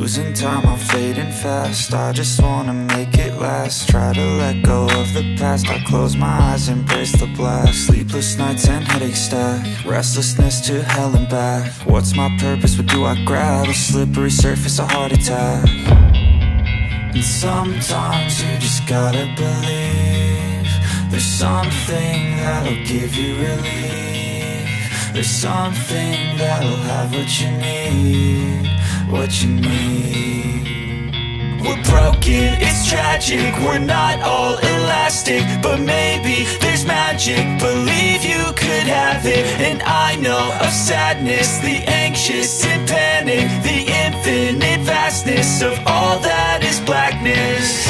losing time, I'm fading fast. I just wanna make it last. Try to let go of the past. I close my eyes, embrace the blast. Sleepless nights and headaches stack. Restlessness to hell and back. What's my purpose? What do I grab? A slippery surface, a heart attack. And sometimes you just gotta believe there's something that'll give you relief. There's something that'll have what you need, what you need. We're broken, it's tragic, we're not all elastic, but maybe there's magic, believe you could have it. And I know of sadness, the anxious and panic, the infinite vastness of all that is blackness.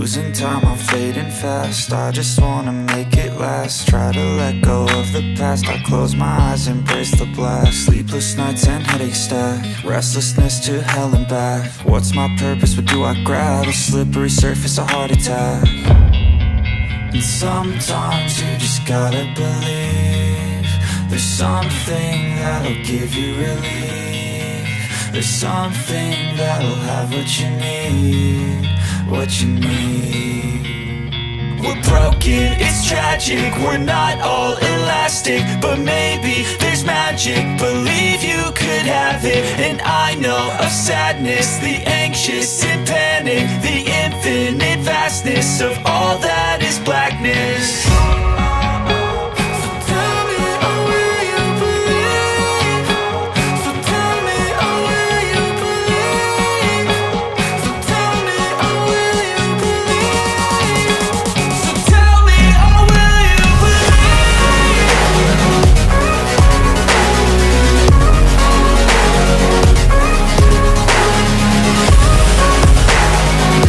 losing time, I'm fading fast. I just wanna make it last. Try to let go of the past. I close my eyes, embrace the blast. Sleepless nights and headaches stack. Restlessness to hell and back. What's my purpose? What do I grab? A slippery surface, a heart attack. And sometimes you just gotta believe there's something that'll give you relief. There's something that'll have what you need, what you need. We're broken, it's tragic, we're not all elastic, but maybe there's magic, believe you could have it. And I know of sadness, the anxious and panic, the infinite vastness of all that is blackness.